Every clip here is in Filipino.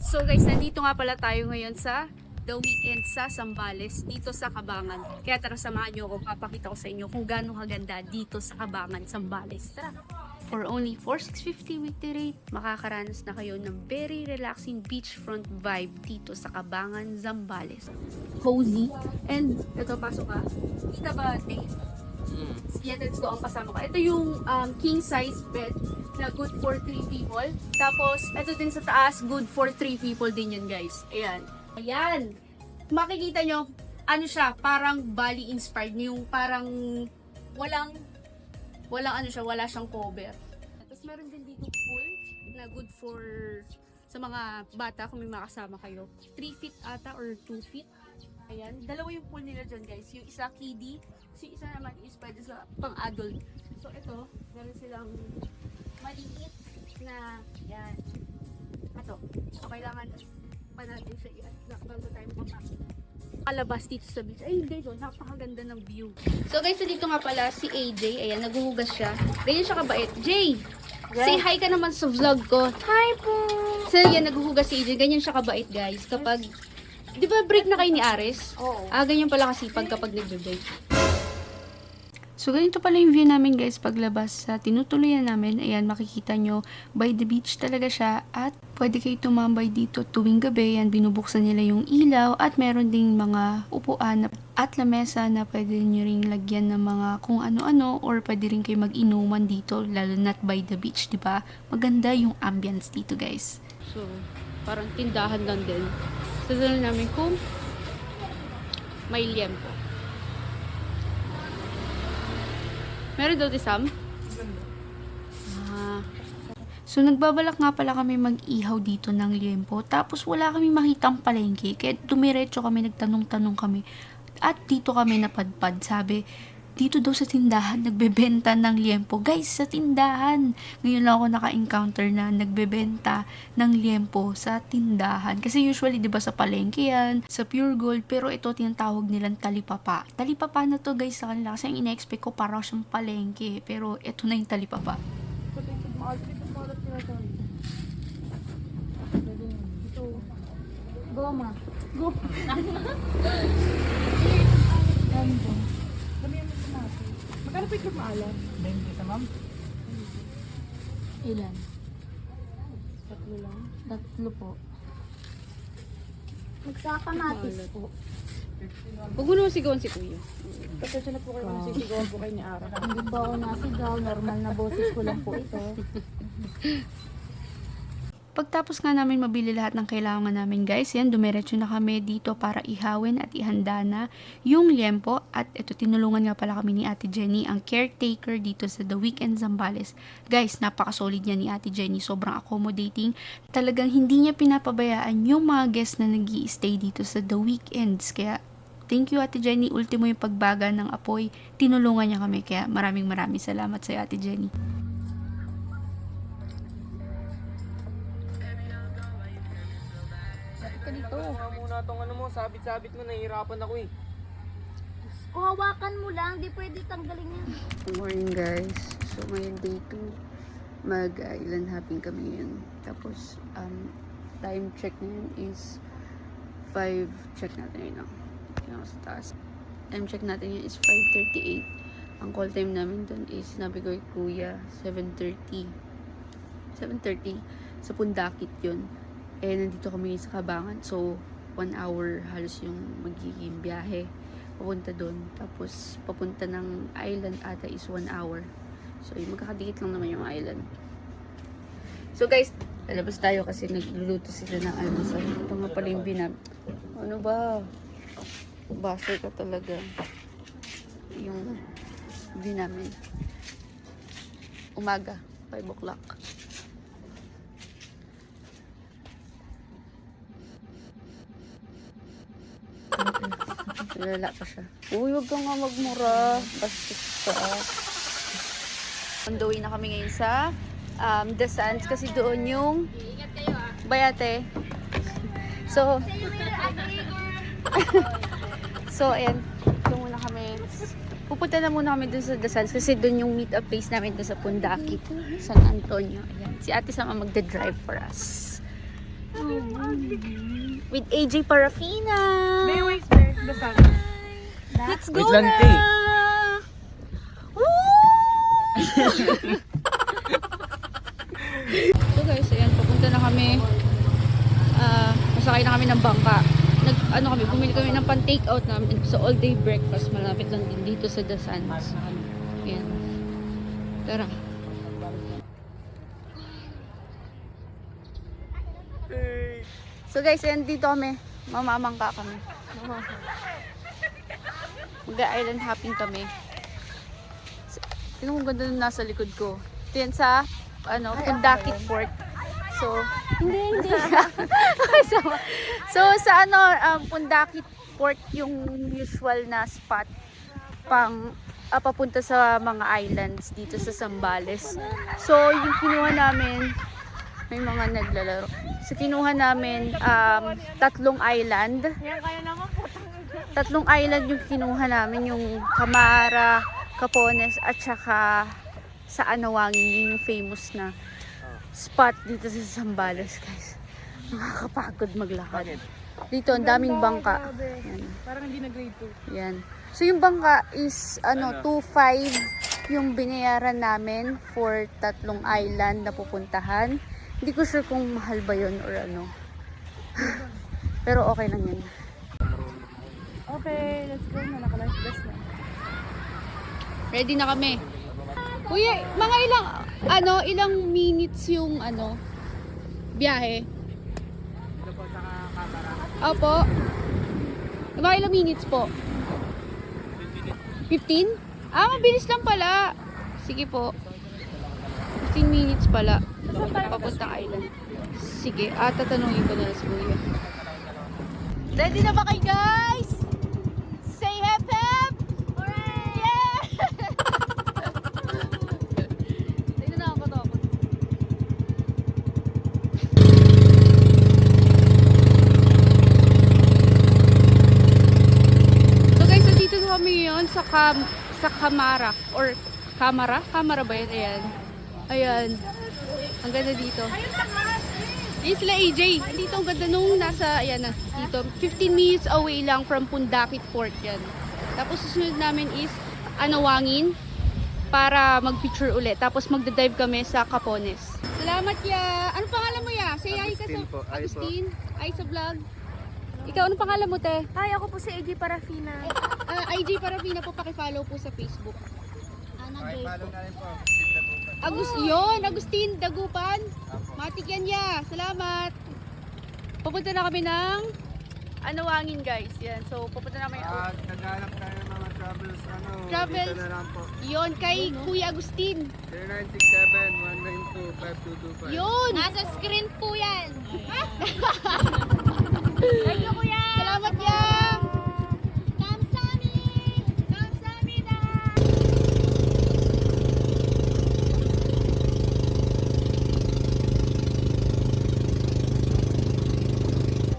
So guys, nandito nga pala tayo ngayon sa The Weekend sa Zambales, dito sa Cabangan. Kaya tara, samahan nyo ako, papakita ko sa inyo kung gaano kaganda dito sa Cabangan, Zambales. Tara! For only 4,650 weekday rate, makakaranas na kayo ng very relaxing beachfront vibe dito sa Cabangan, Zambales. Cozy. And, ito, pasok ka. Kita ba, Dave? Yan, let's go. Ang kasama ka. Ito yung king size bed na good for 3 people. Tapos, ito din sa taas, good for 3 people din yun, guys. Ayan. Ayan. Makikita nyo, ano siya, parang Bali inspired. Yung parang walang ano siya, wala siyang cover. Tapos meron din dito pool na good for sa mga bata kung may makasama kayo. 3 feet ata or 2 feet. Ayan, dalawa yung pool nila dyan, guys. Yung isa kiddie, yung isa naman is pwede sa pang-adult. So ito, meron silang maliit na, yan. Ito, so kailangan pa natin siya i-attract bago tayo makapasok. Kalabas dito sa beach. Ay, guys, oh, napakaganda ng view. So guys, dito nga pala si AJ. Ayan, naghuhugas siya. Ganyan siya kabait. Jay, say hi ka naman sa vlog ko. Hi po! So yan, naghuhugas si AJ. Ganyan siya kabait, guys. Kapag, di ba break na kayo ni Ares? Oo. Ganyan pala kasipag kapag nagbe-break. So, ganito pala yung view namin, guys, paglabas sa tinutuluyan namin. Ayan, makikita nyo, by the beach talaga siya. At pwede kayo tumambay dito tuwing gabi. Ayan, binubuksan nila yung ilaw. At meron ding mga upuan at lamesa na pwede nyo ring lagyan ng mga kung ano-ano. Or pwede rin kayo mag-inuman dito, lalo not by the beach, di ba? Maganda yung ambience dito, guys. So, parang tindahan lang din. Sasalan namin kung may liempo. Meron daw di Sam? So, nagbabalak nga pala kami mag-ihaw dito ng liempo. Tapos, wala kami makitang palengke. Kaya dumiretso kami, nagtanong-tanong kami. At dito kami napadpad. Sabi, dito daw sa tindahan, nagbebenta ng liempo. Guys, sa tindahan. Ngayon lang ako naka-encounter na nagbebenta ng liempo sa tindahan. Kasi usually, di ba sa palengke yan, sa Pure Gold, pero ito tinatawag nilang talipapa. Talipapa na to, guys, sa kanila. Kasi ang ina-expect ko parang siyang palengke. Pero ito na yung talipapa. Goma. Go. Magkano po ito maalam? 20 sa ma'am? Ilan? 3 lang? 3 po. Magsakamatis po. Huwag mo naman sigawan si Kuya. Pasensya na po kayo kung sisigawan po kayo ni Ara. Hindi po ako nasigaw. Normal na boses ko lang po ito. Pagtapos nga namin mabili lahat ng kailangan namin, guys, yan, dumiretso na kami dito para ihawin at ihanda na yung liempo. At ito, tinulungan nga pala kami ni Ate Jenny, ang caretaker dito sa The Weekend Zambales. Guys, napaka-solid niya ni Ate Jenny. Sobrang accommodating. Talagang hindi niya pinapabayaan yung mga guests na nag-i-stay dito sa The Weekends. Kaya, thank you, Ate Jenny. Ultimo yung pagbaga ng apoy. Tinulungan niya kami. Kaya maraming salamat sa Ate Jenny. Dito. Nga muna tong ano mo, sabit-sabit mo, nahihirapan ako eh. Kung hawakan mo lang, di pwede tanggalin yan. Good morning, guys. So, ngayon day 2. Mag-island hopping kami ngayon. Tapos, time check ngayon is 5. Check natin yun. Tingnan ko sa taas. Time check natin yun is 5:38. Ang call time namin dun is, sinabi ko kay Kuya, 7:30. 7:30. Sa Pundakit yun. Eh, nandito kami sa Cabangan. So, 1 hour halos yung magiging biyahe papunta doon. Tapos, papunta ng island ata is 1 hour. So, yung magkakadikit lang naman yung island. So, guys, lalabas tayo kasi nagluluto sila ng almusal. Ito nga pala yung ano ba? Baser ka talaga. Yung namin. Umaga, 5 o'clock. Lala pa siya. Uy, huwag ka nga magmura. Bastos ka. On the way na kami ngayon sa The Sands kasi doon yung Bayate. So, ayan. Doon muna kami. Pupunta na muna kami dun sa The Sands kasi doon yung meet up place namin dun sa Pundakit, San Antonio. Ayan. Si Ate Sama magde-drive for us. With AJ Parafina. Let's go Wait lang, na! Tay. So guys, ayan, papunta na kami. Masakay na kami ng bangka. Bumili kami ng pan-take out namin sa all day breakfast. Malapit lang din dito sa The Sands. Ayan. Tara. So guys, ayan dito kami. Mamamangka kami. Mag-island hopping kami. Tignan mo ganda nung nasa likod ko. Ito yan sa Pundakit Port. So, hindi. so sa Pundakit Port yung usual na spot papunta sa mga islands dito sa Zambales. So, yung kinuha namin, may mga naglalaro. So, kinuha namin 3 island. Tatlong island yung kinuha namin, yung Camara, Capones, at saka sa Anawangin, yung famous na spot dito sa Zambales, guys. Nakakapagod maglakad. Dito, ang daming bangka. Yan. Parang hindi na grade 2. Yan. So, yung bangka is 2.5 yung binayaran namin for 3 island na pupuntahan. Hindi ko sure kung mahal ba yun or ano. Pero okay lang yan. Okay, let's go na. Naka-life vest na. Ready na kami. Kuya, mga ilang minutes yung biyahe? Ito po sa Camara. Opo. Mga ilang minutes po? 15? Mabilis lang pala. Sige po. 15 minutes pala. Papuntang island. Sige, tatanungin ko na si Kuya. Ready na ba kayo, guys? Say hep hep! Hooray! Yeah! Tignan na ako to. So guys, dito na kami yun sa Camara or Camara? Camara ba yun? Ayan. Ayan. Ang ganda dito. Ayun sila AJ. Dito ang ganda nung nasa, ayan na, dito. 15 minutes away lang from Pundakit Port yan. Tapos susunod namin is Anawangin para mag-picture ulit. Tapos magda-dive kami sa Capones. Salamat ya. Ano pangalan mo ya? Say hi ka sa Agustin po. Hi po. Agustin. Hi sa vlog. Ikaw, ano pangalan mo, te? Hi, ako po si AJ Parafina. AJ Parafina po, pakifollow po sa Facebook. Follow na rin po. Agustin Dagupan. Matik yan ya. Salamat. Pupunta na kami ng Anawangin, guys. Yan. So, pupunta na kami. Naghanap tayo ng mga travels. Travels. Dito na lang po. Yon kay Kuya Agustin. 0967-192-5225. Yun. Nasa screen po yan. Thank you, Kuya. Salamat ya.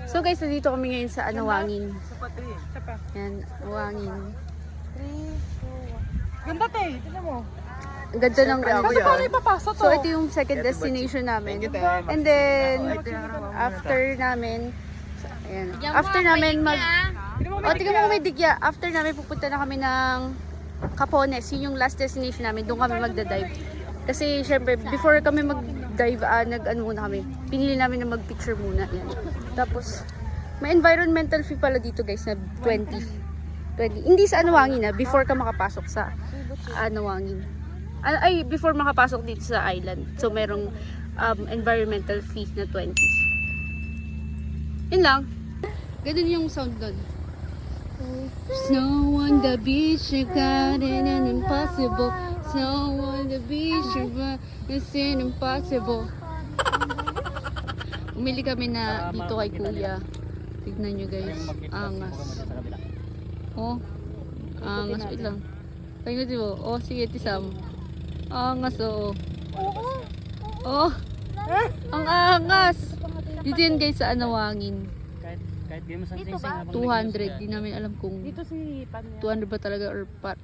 So guys, nandito kami ngayon sa Anawangin. Yan, Anawangin. Ganda tayo, tignan mo. Ang ganda ng Kasi paano ipapasok to? So ito yung second destination namin. And then after namin tignan mo may digya. After namin pupunta na kami ng Capones. Yun yung last destination namin. Doon kami magda-dive. Kasi syempre before kami mag-dive, muna kami. Pinili namin na mag-picture muna. Yan. Tapos may environmental fee pala dito, guys, na 20. Hindi sa Anawangin before ka makapasok sa Anawangin. Before makapasok dito sa island. So merong environmental fee na 20. Yun lang. Ganun yung sound doon. Snow on the beach, you got it and impossible. Snow on the beach, it's impossible. Umili kami na dito kay Kuya. Tignan nyo, guys. Angas. Oh. Angas. Wait lang. Tignan nyo. Oh, sige, tisam. Angas, oo. Oh. Ang angas. Dito yan, guys, sa Anawangin. Kahit di mo sa Dito ba? 200. Di namin alam kung Dito si Pan niya. 200 ba talaga or part.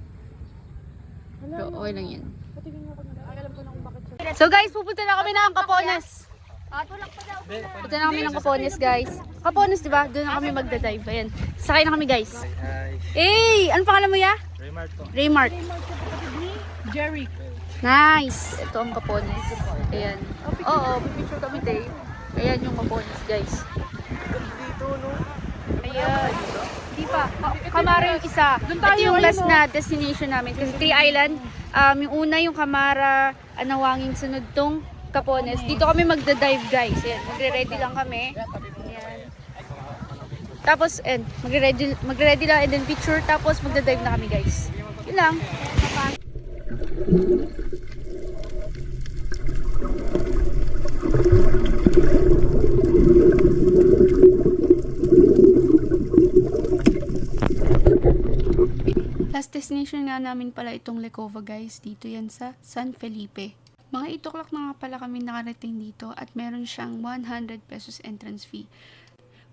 Pero okay lang yan. Patingin mo ko na. Ay, alam ko na kung bakit siya. So guys, pupunta na kami ng Capones. Ito na kami ng Capones, guys. Capones, di ba? Doon na kami magda-dive. Ayan. Sakay na kami, guys. Hey! Ano pangalan mo, ya? Raymart po. Raymart. Jerry. Nice! Ito ang Capones. Ayan. Oo, picture kami, Dave. Ayan yung Capones, guys. Ayan. Di pa. Kamara yung isa. Ito yung last na destination namin. Kasi Three Island, yung una yung Kamara, Anawangin, sunod tong Capones. Dito kami magda-dive, guys. Ayan. Magre-ready lang kami. Ayan. Tapos, magre-ready lang and then picture. Tapos magda-dive na kami, guys. Yun lang. Last destination nga namin pala itong Lecova, guys. Dito yan sa San Felipe. Mga 8 o'clock na nga pala kami nakarating dito at meron siyang 100 pesos entrance fee.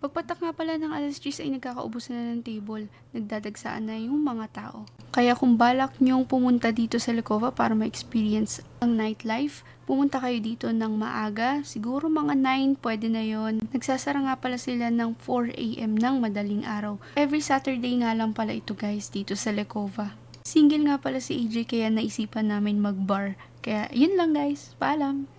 Pagpatak nga pala ng alas 10 ay nagkakaubusan na ng table. Nagdadagsaan na yung mga tao. Kaya kung balak nyong pumunta dito sa Lecova para ma-experience ang nightlife, pumunta kayo dito ng maaga. Siguro mga 9, pwede na yon. Nagsasara nga pala sila ng 4 AM ng madaling araw. Every Saturday nga lang pala ito, guys, dito sa Lecova. Single nga pala si AJ kaya naisipan namin mag-bar. Kaya yun lang, guys. Paalam!